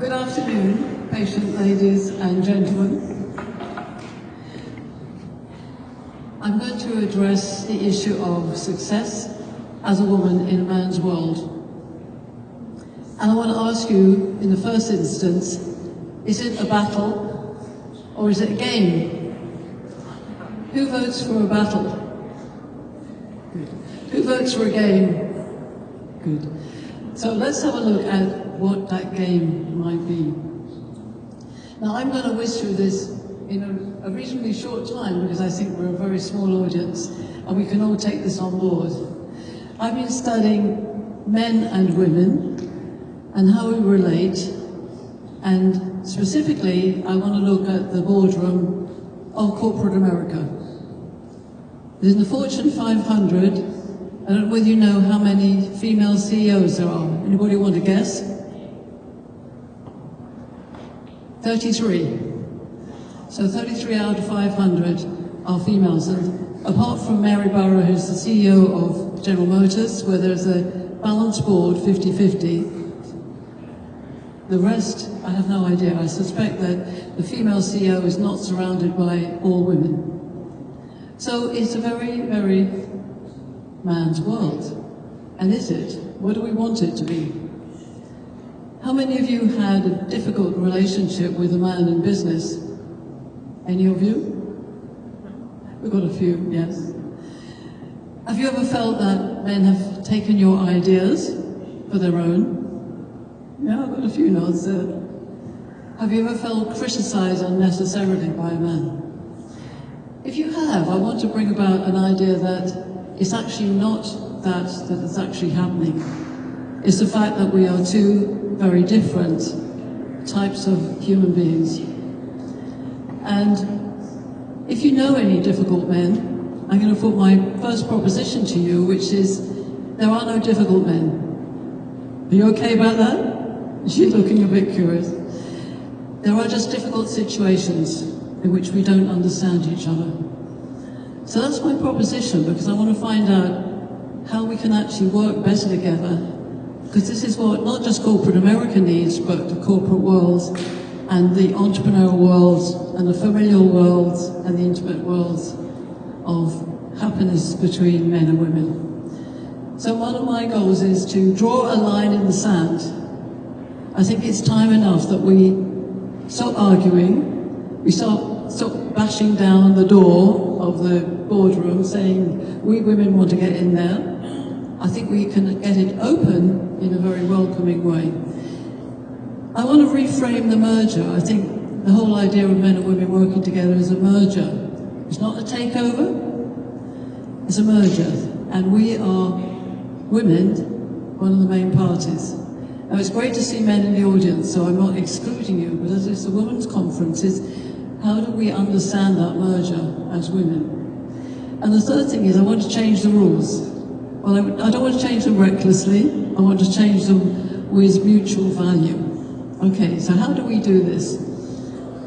Good afternoon, patient ladies and gentlemen. I'm going to address the issue of success as a woman in a man's world. And I want to ask you, in the first instance, is it a battle or is it a game? Who votes for a battle? Good. Who votes for a game? Good. So let's have a look at what that game might be. Now I'm going to whiz through this in a reasonably short time because I think we're a very small audience and we can all take this on board. I've been studying men and women and how we relate, and specifically I want to look at the boardroom of corporate America. In the Fortune 500, I don't know whether you know how many female CEOs there are. Anybody want to guess? 33. So 33 out of 500 are females. And apart from Mary Barra, who's the CEO of General Motors, where there's a balanced board, 50-50, the rest, I have no idea. I suspect that the female CEO is not surrounded by all women. So it's a very, very man's world. And is it? What do we want it to be? How many of you had a difficult relationship with a man in business? Any of you? We've got a few, yes. Have you ever felt that men have taken your ideas for their own? Yeah, I've got a few nods there. Have you ever felt criticized unnecessarily by a man? If you have, I want to bring about an idea that it's actually not that is actually happening. It's the fact that we are two very different types of human beings. And if you know any difficult men, I'm going to put my first proposition to you, which is there are no difficult men. Are you okay about that? She's looking a bit curious. There are just difficult situations in which we don't understand each other. So that's my proposition, because I want to find out how we can actually work better together, because this is what not just corporate America needs, but the corporate world and the entrepreneurial world and the familial world and the intimate worlds of happiness between men and women. So one of my goals is to draw a line in the sand. I think it's time enough that we stop arguing, we stop bashing down the door of the boardroom saying we women want to get in there. I think we can get it open in a very welcoming way. I want to reframe the merger. I think the whole idea of men and women working together is a merger. It's not a takeover, it's a merger. And we are women, one of the main parties. Now it's great to see men in the audience, so I'm not excluding you, but as it's a women's conference, how do we understand that merger as women? And the third thing is I want to change the rules. Well, I don't want to change them recklessly. I want to change them with mutual value. Okay, so how do we do this?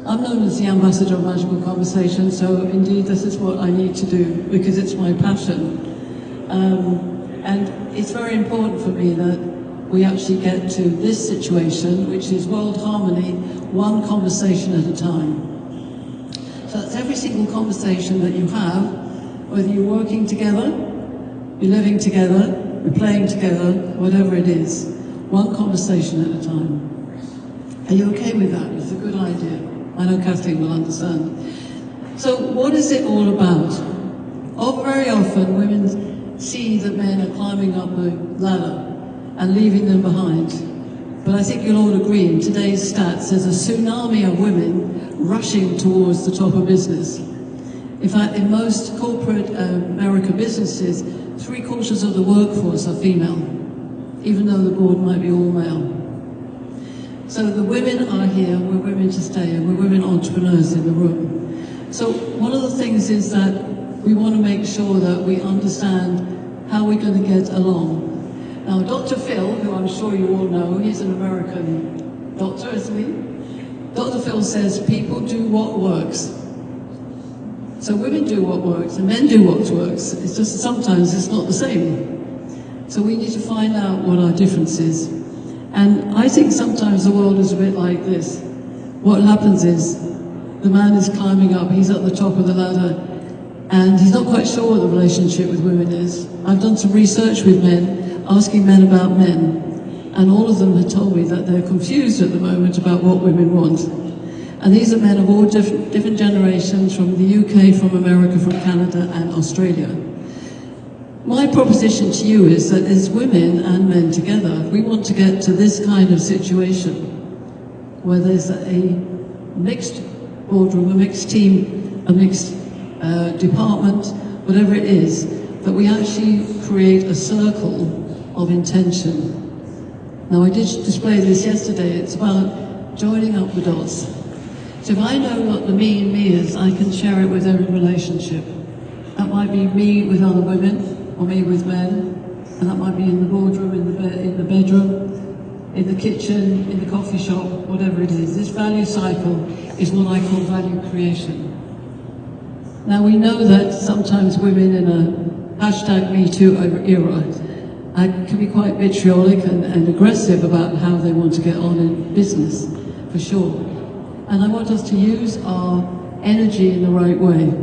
I'm known as the ambassador of magical conversation, so indeed this is what I need to do because it's my passion. And it's very important for me that we actually get to this situation, which is world harmony, one conversation at a time. So that's every single conversation that you have, whether you're working together, you're living together, you're playing together, whatever it is, one conversation at a time. Are you okay with that? It's a good idea. I know Kathleen will understand. So what is it all about? Very often women see that men are climbing up the ladder and leaving them behind. But I think you'll all agree, in today's stats, there's a tsunami of women rushing towards the top of business. In fact, in most corporate America businesses, 3/4 of the workforce are female, even though the board might be all male. So the women are here, we're women to stay, and we're women entrepreneurs in the room. So one of the things is that we want to make sure that we understand how we're going to get along. Now, Dr. Phil, who I'm sure you all know, he's an American doctor, isn't he? Dr. Phil says people do what works. So women do what works and men do what works. It's just sometimes it's not the same. So we need to find out what our difference is. And I think sometimes the world is a bit like this. What happens is, the man is climbing up, he's at the top of the ladder, and he's not quite sure what the relationship with women is. I've done some research with men, asking men about men, and all of them had told me that they're confused at the moment about what women want. And these are men of all different generations, from the UK, from America, from Canada, and Australia. My proposition to you is that as women and men together, we want to get to this kind of situation where there's a mixed boardroom, a mixed team, a mixed department, whatever it is, that we actually create a circle of intention. Now, I did display this yesterday. It's about joining up the dots. So if I know what the me in me is, I can share it with every relationship. That might be me with other women, or me with men, and that might be in the boardroom, in the bedroom, in the kitchen, in the coffee shop, whatever it is. This value cycle is what I call value creation. Now, we know that sometimes women in a hashtag #MeToo era can be quite vitriolic and aggressive about how they want to get on in business, for sure. And I want us to use our energy in the right way.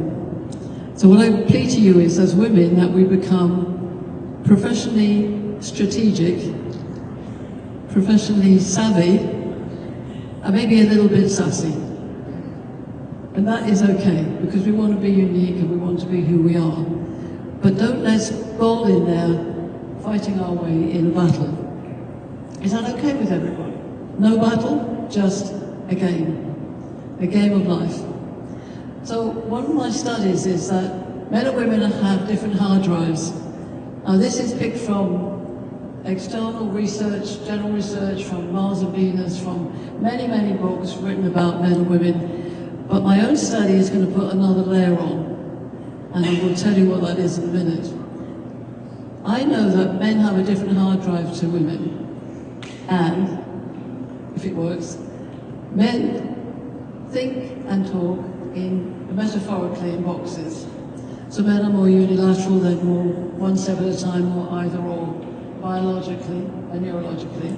So what I plead to you is, as women, that we become professionally strategic, professionally savvy, and maybe a little bit sassy. And that is okay, because we want to be unique and we want to be who we are. But don't let's roll in there fighting our way in a battle. Is that okay with everybody? No battle, just a game of life. So one of my studies is that men and women have different hard drives. Now this is picked from external research, general research, from Mars and Venus, from many, many books written about men and women. But my own study is going to put another layer on, and I will tell you what that is in a minute. I know that men have a different hard drive to women, and, if it works, men think and talk metaphorically in boxes. So men are more unilateral, they're more one step at a time, or either or, biologically and neurologically.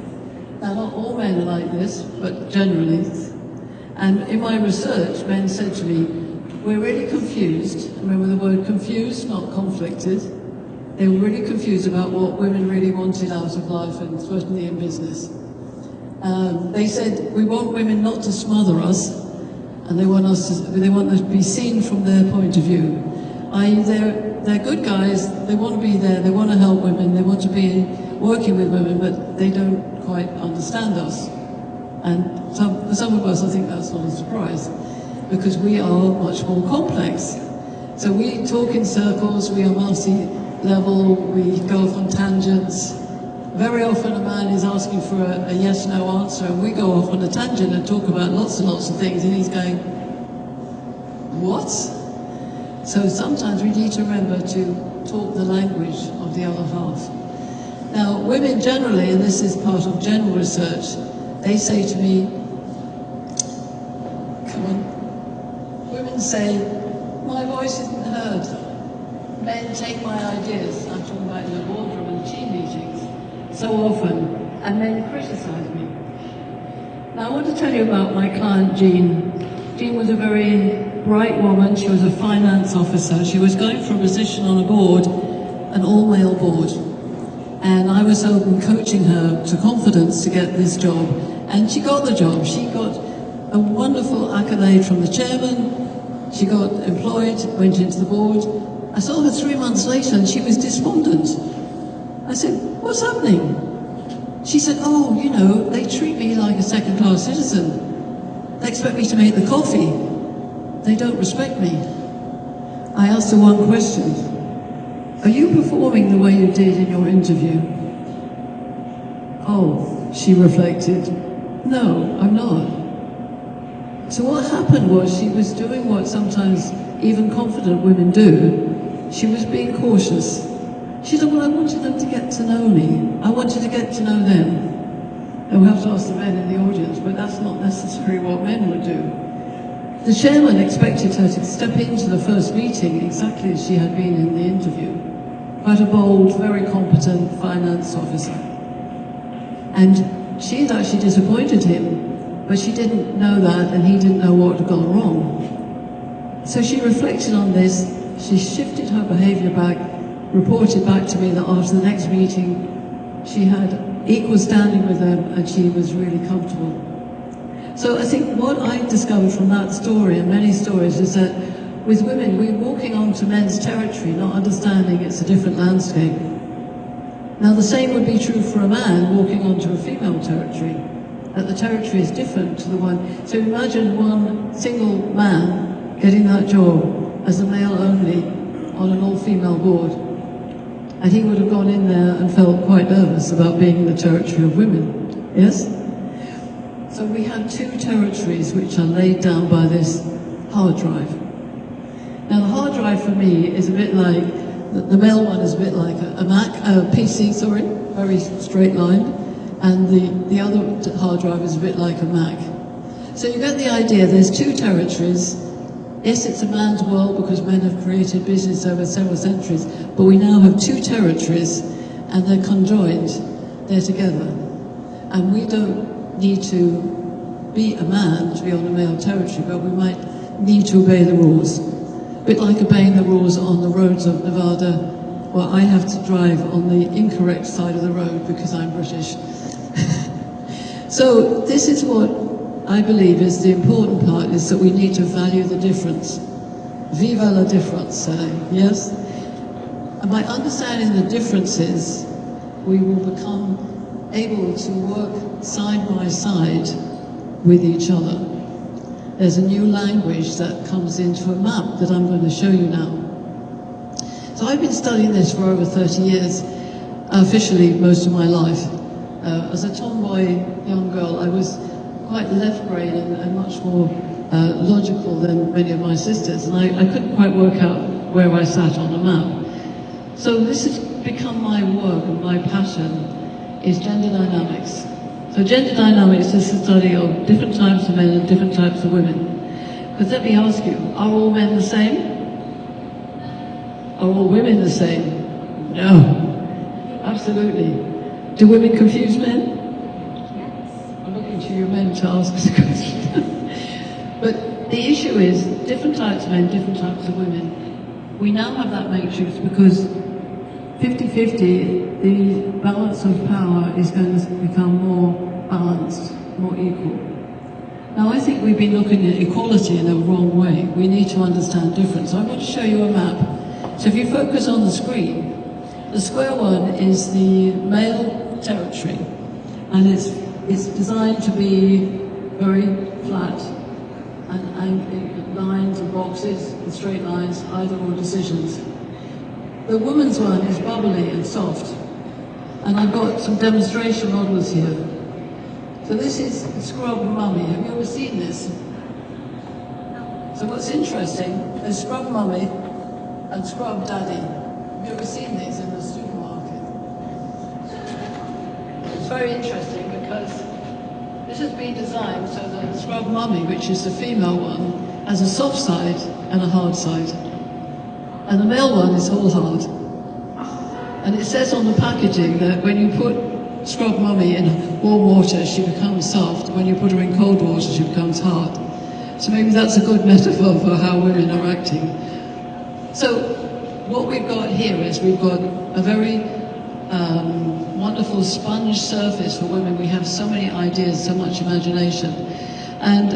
Now, not all men are like this, but generally. And in my research, men said to me, we're really confused. Remember the word confused, not conflicted. They were really confused about what women really wanted out of life, and certainly in business. They said, we want women not to smother us, and they want us to be seen from their point of view. I.e., they're good guys, they want to be there, they want to help women, they want to be working with women, but they don't quite understand us. And for some of us, I think that's not a surprise, because we are much more complex. So we talk in circles, we are multi-level, we go off on tangents. Very often a man is asking for a yes-no answer, and we go off on a tangent and talk about lots and lots of things, and he's going, what? So sometimes we need to remember to talk the language of the other half. Now, women generally, and this is part of general research, they say to me, come on, women say, my voice isn't heard. Men take my ideas, I'm talking about in the boardroom and team meetings, so often, and men criticize me. Now I want to tell you about my client Jean. Jean was a very bright woman, she was a finance officer, she was going for a position on a board, an all-male board. And I was coaching her to confidence to get this job, and she got the job. She got a wonderful accolade from the chairman, she got employed, went into the board. I saw her 3 months later and she was despondent. I said, what's happening? She said, oh, you know, they treat me like a second-class citizen. They expect me to make the coffee. They don't respect me. I asked her one question. Are you performing the way you did in your interview? Oh, she reflected. No, I'm not. So what happened was she was doing what sometimes even confident women do. She was being cautious. She said, well, I wanted them to get to know me. I wanted to get to know them. And we'll have to ask the men in the audience, but that's not necessarily what men would do. The chairman expected her to step into the first meeting exactly as she had been in the interview. Quite a bold, very competent finance officer. And she had actually disappointed him, but she didn't know that, and he didn't know what had gone wrong. So she reflected on this, she shifted her behaviour back, reported back to me that after the next meeting, she had equal standing with them, and she was really comfortable. So I think what I discovered from that story, and many stories, is that with women, we're walking onto men's territory, not understanding it's a different landscape. Now the same would be true for a man walking onto a female territory, that the territory is different to the one. So imagine one single man getting that job as a male only on an all-female board. And he would have gone in there and felt quite nervous about being in the territory of women, yes? So we have two territories which are laid down by this hard drive. Now the hard drive for me is a bit like, the male one is a bit like a Mac, a PC, sorry, very straight line, and the other hard drive is a bit like a Mac. So you get the idea, there's two territories. Yes, it's a man's world because men have created business over several centuries, but we now have two territories and they're conjoined, they're together. And we don't need to be a man to be on a male territory, but we might need to obey the rules. A bit like obeying the rules on the roads of Nevada, where I have to drive on the incorrect side of the road because I'm British. So this is what I believe is the important part, is that we need to value the difference. Viva la difference, yes? And by understanding the differences, we will become able to work side by side with each other. There's a new language that comes into a map that I'm going to show you now. So I've been studying this for over 30 years, officially most of my life. As a tomboy young girl, I was quite left-brain and much more logical than many of my sisters, and I couldn't quite work out where I sat on the map. So this has become my work, and my passion is gender dynamics. So gender dynamics is the study of different types of men and different types of women. Because let me ask you, are all men the same? Are all women the same? No, absolutely. Do women confuse men? I'm looking to you men to ask us a question. But the issue is, different types of men, different types of women. We now have that matrix because 50-50, the balance of power is going to become more balanced, more equal. Now I think we've been looking at equality in the wrong way. We need to understand difference. So I'm going to show you a map. So if you focus on the screen, the square one is the male territory, and it's designed to be very flat and lines and boxes and straight lines, either or decisions. The woman's one is bubbly and soft, and I've got some demonstration models here. So this is Scrub Mummy. Have you ever seen this? So what's interesting is Scrub Mummy and Scrub Daddy. Have you ever seen these in the supermarket? It's very interesting because this has been designed so that Scrub Mummy, which is the female one, has a soft side and a hard side. And the male one is all hard. And it says on the packaging that when you put Scrub Mummy in warm water, she becomes soft. When you put her in cold water, she becomes hard. So maybe that's a good metaphor for how women are acting. So what we've got here is we've got a very wonderful sponge surface for women. We have so many ideas, so much imagination. And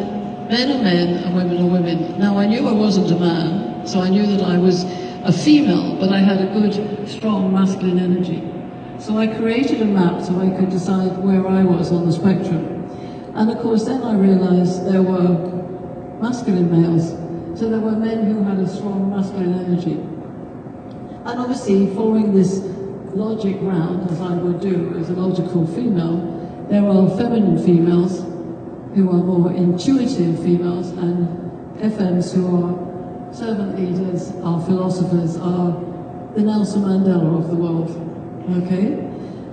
men are men and women are women. Now I knew I wasn't a man, so I knew that I was a female, but I had a good, strong masculine energy. So I created a map so I could decide where I was on the spectrum. And of course then I realized there were masculine males. So there were men who had a strong masculine energy. And obviously following this logic round, as I would do as a logical female, there are feminine females who are more intuitive females, and FMs who are servant leaders, are philosophers, are the Nelson Mandela of the world. Okay?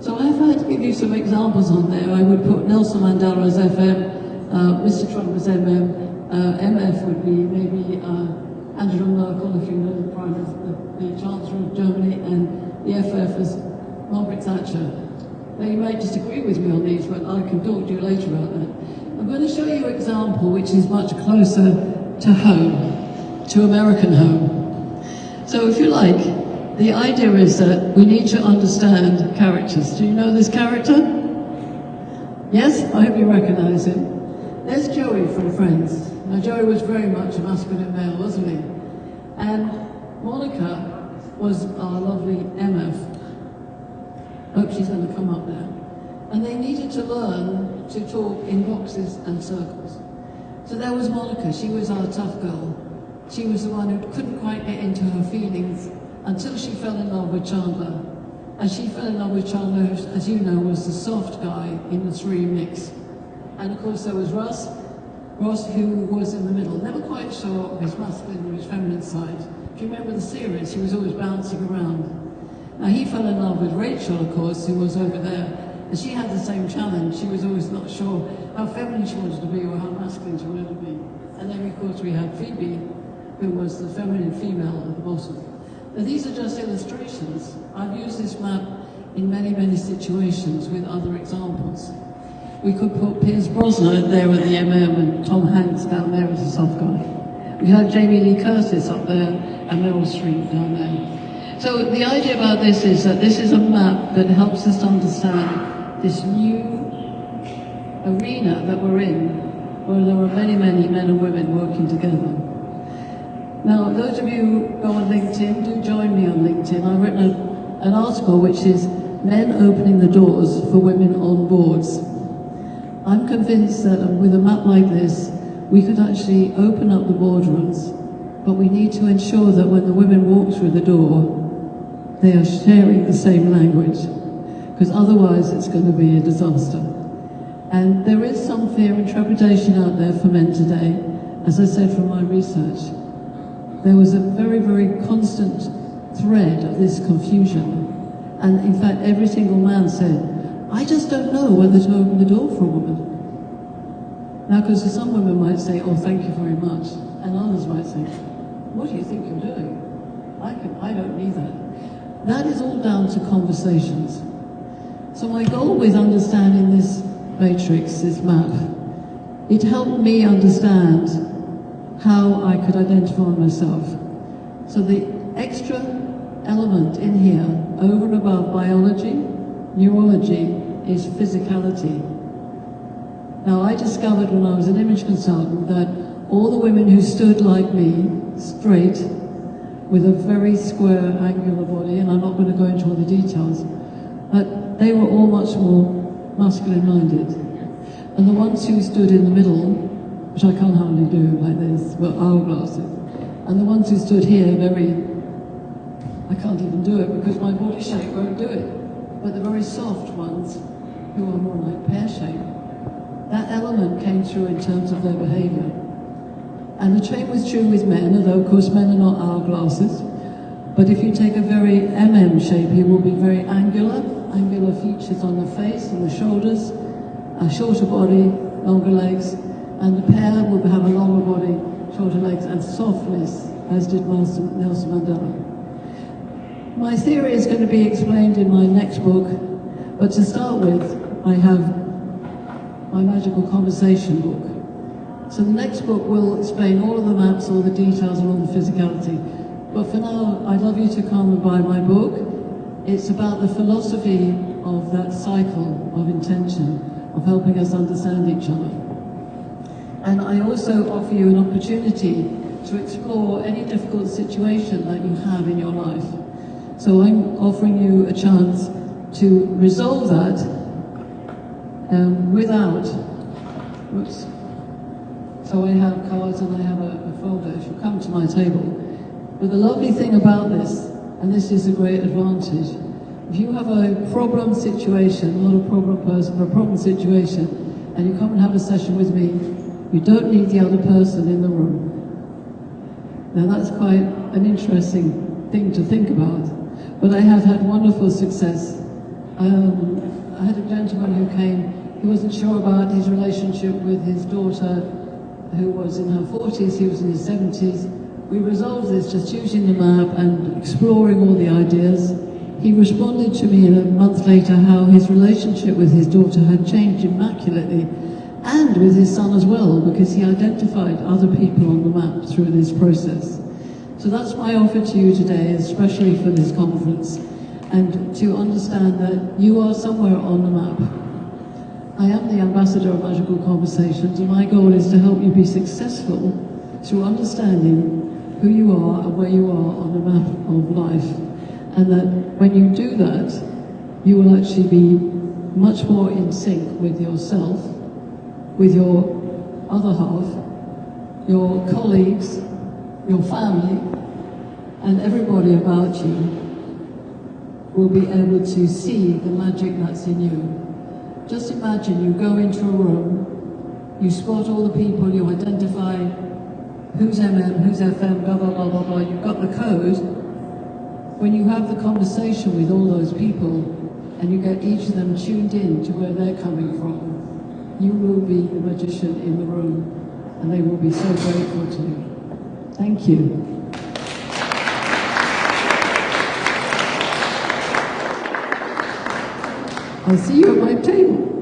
So I've had to give you some examples on there. I would put Nelson Mandela as FM, Mr. Trump as MF would be maybe Angela Merkel, if you know the Prime Minister, the Chancellor of Germany, and the FF as Margaret Thatcher. Now you might disagree with me on these, but I can talk to you later about that. I'm going to show you an example which is much closer to home, to American home. So if you like, the idea is that we need to understand characters. Do you know this character? Yes? I hope you recognize him. There's Joey from Friends. Now Joey was very much a masculine male, wasn't he? And Monica was our lovely MF. Hope she's going to come up there. And they needed to learn to talk in boxes and circles. So there was Monica. She was our tough girl. She was the one who couldn't quite get into her feelings until she fell in love with Chandler. And she fell in love with Chandler, who, as you know, was the soft guy in the three mix. And of course there was Ross, who was in the middle, never quite sure of his masculine or his feminine side. If you remember the series, he was always bouncing around. Now he fell in love with Rachel, of course, who was over there, and she had the same challenge. She was always not sure how feminine she wanted to be or how masculine she wanted to be. And then, of course, we had Phoebe, who was the feminine female at the bottom. Now these are just illustrations. I've used this map in many, many situations with other examples. We could put Pierce Brosnan there at the MM and Tom Hanks down there as a soft guy. We had Jamie Lee Curtis up there and Meryl Streep down there. So the idea about this is that this is a map that helps us understand this new arena that we're in, where there are many, many men and women working together. Now, those of you who go on LinkedIn, do join me on LinkedIn. I've written an article which is Men Opening the Doors for Women on Boards. I'm convinced that with a map like this, we could actually open up the boardrooms, but we need to ensure that when the women walk through the door, they are sharing the same language, because otherwise it's going to be a disaster. And there is some fear and trepidation out there for men today. As I said from my research, there was a very, very constant thread of this confusion. And in fact, every single man said, I just don't know whether to open the door for a woman. Now, because some women might say, oh, thank you very much. And others might say, what do you think you're doing? I don't need that. That is all down to conversations. So my goal with understanding this matrix, this map, it helped me understand how I could identify myself. So the extra element in here, over and above biology, neurology, is physicality. Now I discovered when I was an image consultant that all the women who stood like me, straight, with a very square, angular body, and I'm not going to go into all the details, but they were all much more masculine-minded. And the ones who stood in the middle, which I can't hardly do like this, were hourglasses. And the ones who stood here, I can't even do it because my body shape won't do it. But the very soft ones, who are more like pear-shaped, that element came through in terms of their behavior. And the same was true with men, although of course men are not hourglasses. But if you take a very MM shape, he will be very angular features on the face and the shoulders, a shorter body, longer legs, and the pear will have a longer body, shorter legs, and softness, as did Nelson Mandela. My theory is going to be explained in my next book, but to start with, I have my magical conversation book. So the next book will explain all of the maps, all the details, and all the physicality. But for now, I'd love you to come and buy my book. It's about the philosophy of that cycle of intention, of helping us understand each other. And I also offer you an opportunity to explore any difficult situation that you have in your life. So I'm offering you a chance to resolve that without, whoops. So I have cards and I have a folder if you come to my table. But the lovely thing about this, and this is a great advantage, if you have a problem situation, not a problem person, but a problem situation, and you come and have a session with me, you don't need the other person in the room. Now that's quite an interesting thing to think about. But I have had wonderful success. I had a gentleman who came, he wasn't sure about his relationship with his daughter, who was in her 40s, he was in his 70s. We resolved this just using the map and exploring all the ideas. he responded to me a month later how his relationship with his daughter had changed immaculately, and with his son as well, because he identified other people on the map through this process. So that's my offer to you today, especially for this conference, and to understand that you are somewhere on the map. I am the ambassador of Magical Conversations, and my goal is to help you be successful through understanding who you are and where you are on the map of life. And that when you do that, you will actually be much more in sync with yourself, with your other half, your colleagues, your family, and everybody about you will be able to see the magic that's in you. Just imagine you go into a room, you spot all the people, you identify who's MM, who's FM, blah, blah, blah, blah, blah, you've got the code. When you have the conversation with all those people and you get each of them tuned in to where they're coming from, you will be the magician in the room, and they will be so grateful to you. Thank you. I'll see you at my table.